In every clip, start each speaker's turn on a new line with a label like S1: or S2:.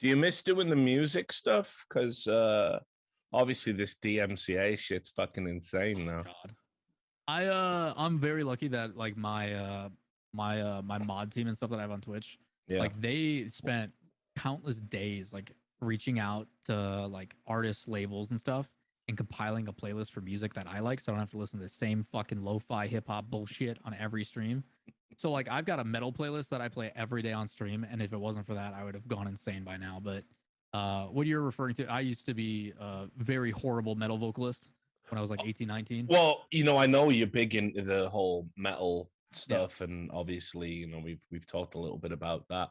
S1: Do you miss doing the music stuff? Because obviously this DMCA shit's fucking insane now.
S2: God. I'm very lucky that like my mod team and stuff that I have on Twitch,
S1: Yeah.
S2: like they spent countless days like reaching out to like artists, labels and stuff and compiling a playlist for music that I like so I don't have to listen to the same fucking lo-fi hip hop bullshit on every stream. So like I've got a metal playlist that I play every day on stream and if it wasn't for that I would have gone insane by now, but what you're referring to, I used to be a very horrible metal vocalist when I was like 18, 19.
S1: Well, I know you're big into the whole metal
S2: Yeah.
S1: stuff, and obviously, we've talked a little bit about that.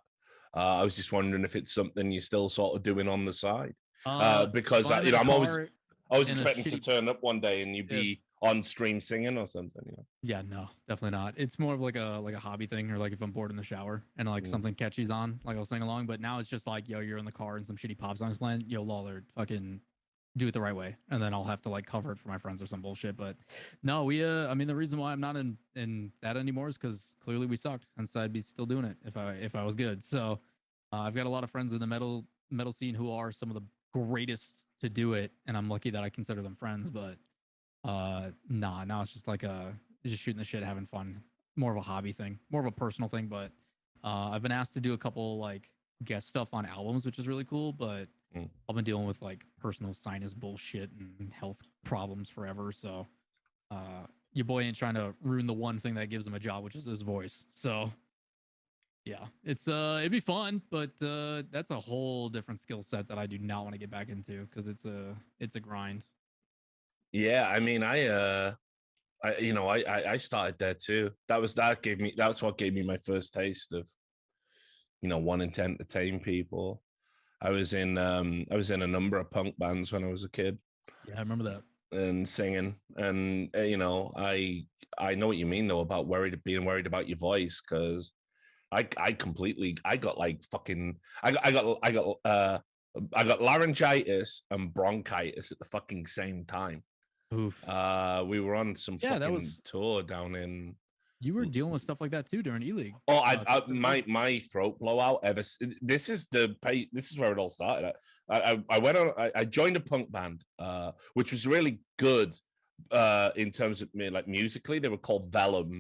S1: I was just wondering if it's something you're still sort of doing on the side,
S2: If
S1: because
S2: I'm in a
S1: I'm always
S2: car in a
S1: expecting to
S2: shitty,
S1: turn up one day and you'd
S2: if
S1: be on stream singing or something.
S2: yeah, no, definitely not. It's more of like a hobby thing, or like if I'm bored in the shower and like
S1: Mm.
S2: something catchy's on, like I'll sing along. But now it's just like, yo, you're in the car and some shitty pop songs playing. Yo, Lawler, fucking do it the right way, and then I'll have to like cover it for my friends or some bullshit. But no, I mean, the reason why I'm not in that anymore is because clearly we sucked, and so I'd be still doing it if I was good. So I've got a lot of friends in the metal scene who are some of the greatest to do it, and I'm lucky that I consider them friends. But nah, now it's just like just shooting the shit, having fun, more of a hobby thing, more of a personal thing. But I've been asked to do a couple like guest stuff on albums, which is really cool. But
S1: Mm.
S2: I've been dealing with like personal sinus bullshit and health problems forever. So your boy ain't trying to ruin the one thing that gives him a job, which is his voice. So yeah, it'd be fun, but that's a whole different skill set that I do not want to get back into because it's a grind.
S1: Yeah, I mean, I started there too. That's what gave me my first taste of wanting to entertain people. I was in a number of punk bands when I was a kid
S2: Yeah, I remember that.
S1: and singing, and I know what you mean though about being worried about your voice, because I got like fucking I got laryngitis and bronchitis at the fucking same time.
S2: Oof.
S1: We were on some
S2: Yeah, that
S1: fucking
S2: was
S1: tour down in.
S2: you were dealing with stuff like that too during E League.
S1: Oh,
S2: 2017.
S1: my throat blowout. This is this is where it all started. I went on. I joined a punk band, which was really good. In terms of like musically, they were called Vellum.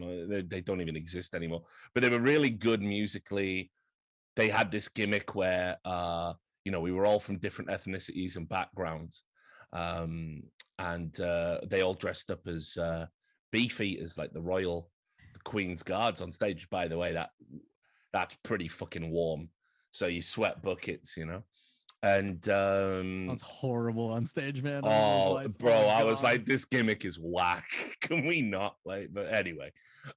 S1: They don't even exist anymore, but they were really good musically. They had this gimmick where we were all from different ethnicities and backgrounds, and they all dressed up as beefeaters, like the royal, the Queen's Guards on stage. By the way, that's pretty fucking warm, so you sweat buckets, and
S2: Sounds horrible on stage, man. Under those
S1: oh,
S2: lights.
S1: bro,
S2: Oh
S1: I was
S2: god.
S1: like, this gimmick is whack. Can we not? Like, but anyway.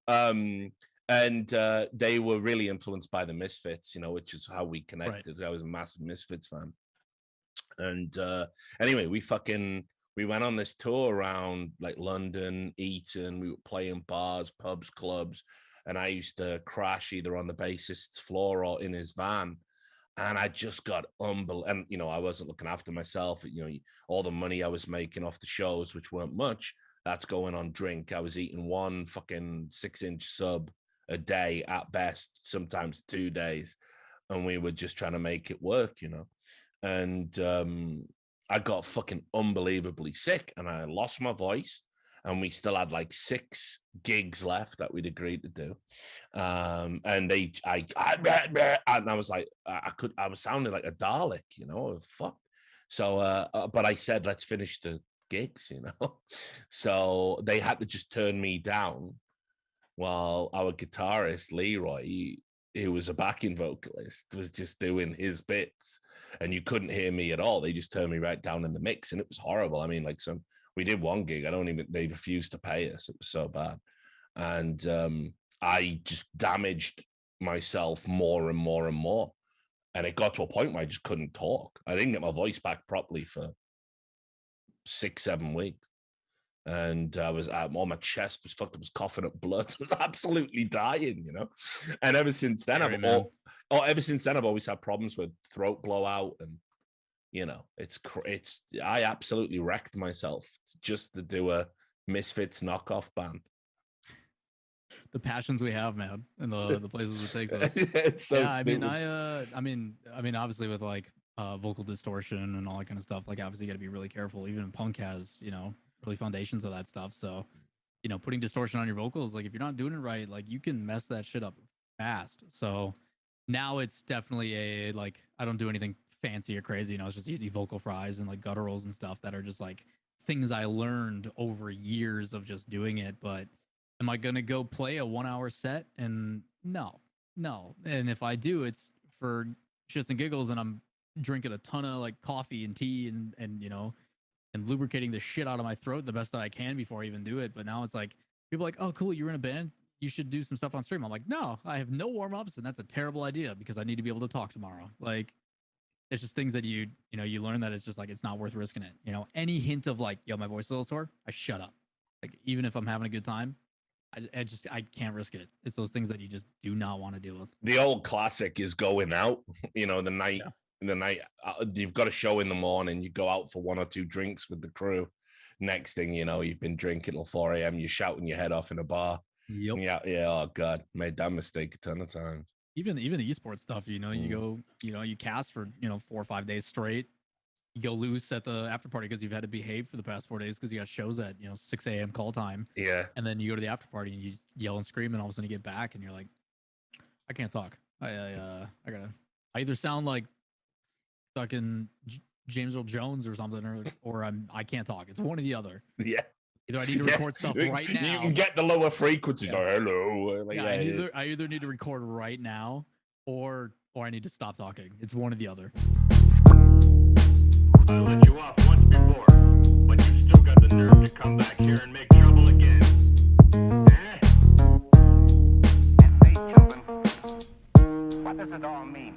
S1: Um, and they were really influenced by the Misfits, which is how we
S2: Right.
S1: connected. I was a massive Misfits fan. And anyway, we went on this tour around like London, Eton. We were playing bars, pubs, clubs, and I used to crash either on the bassist's floor or in his van. And I just got unbelievable. And I wasn't looking after myself. All the money I was making off the shows, which weren't much, that's going on drink. I was eating one fucking 6-inch sub a day at best, sometimes 2 days, and we were just trying to make it work. And I got fucking unbelievably sick, and I lost my voice, and we still had like 6 gigs left that we'd agreed to do. And and I was like, I was sounding like a Dalek, fuck. So, but I said, let's finish the gigs, So they had to just turn me down while our guitarist Leroy, who was a backing vocalist, was just doing his bits, and you couldn't hear me at all. They just turned me right down in the mix, and it was horrible. I mean, like we did one gig, they refused to pay us. It was so bad, and I just damaged myself more and more and more, and it got to a point where I just couldn't talk. I didn't get my voice back properly for 6-7 weeks, and all my chest was fucked. I was coughing up blood. I was absolutely dying, And ever since then,
S2: Scary, man.
S1: I've always had problems with throat blowout, and I absolutely wrecked myself just to do a Misfits knockoff band.
S2: The passions we have, man, and the places it takes us.
S1: It's so
S2: Yeah,
S1: stupid.
S2: I mean, obviously with like vocal distortion and all that kind of stuff, like obviously you got to be really careful. Even punk has, really foundations of that stuff. So, putting distortion on your vocals, like if you're not doing it right, like you can mess that shit up fast. So now it's definitely a like I don't do anything fancy or crazy. It's just easy vocal fries and like gutturals and stuff that are just like things I learned over years of just doing it. But am I gonna go play a 1 hour set? And no, no. And if I do, it's for shits and giggles, and I'm drinking a ton of like coffee and tea and and lubricating the shit out of my throat the best that I can before I even do it. But now it's like people are like, oh, cool, you're in a band. You should do some stuff on stream. I'm like, no, I have no warm ups, and that's a terrible idea because I need to be able to talk tomorrow. Like, it's just things that you learn that it's just like it's not worth risking it. Any hint of like, yo, my voice is a little sore, I shut up. Like, even if I'm having a good time, I can't risk it. It's those things that you just do not want to deal with.
S1: The old classic is going out. The night.
S2: Yeah.
S1: The night you've got a show in the morning, you go out for 1 or 2 drinks with the crew. Next thing you know, you've been drinking till 4 a.m. You're shouting your head off in a bar.
S2: Yep.
S1: Yeah. Oh god, made that mistake a ton of times.
S2: Even the esports stuff, you go, you cast for 4 or 5 days straight. You go loose at the after party because you've had to behave for the past 4 days because you got shows at 6 a.m. call time.
S1: Yeah.
S2: And then you go to the after party and you yell and scream, and all of a sudden you get back and you're like, I can't talk. I either sound like fucking James Earl Jones or something, or I can't talk. It's one or the other.
S1: Yeah.
S2: Either I need to record stuff right now.
S1: You can get the lower frequencies.
S2: Yeah.
S1: Like, hello. Like,
S2: I either need to record right now or I need to stop talking. It's one or the other.
S3: I let you off once before, but you still got the nerve to come back here and make trouble again. Eh?
S4: Say, children, what does it all mean?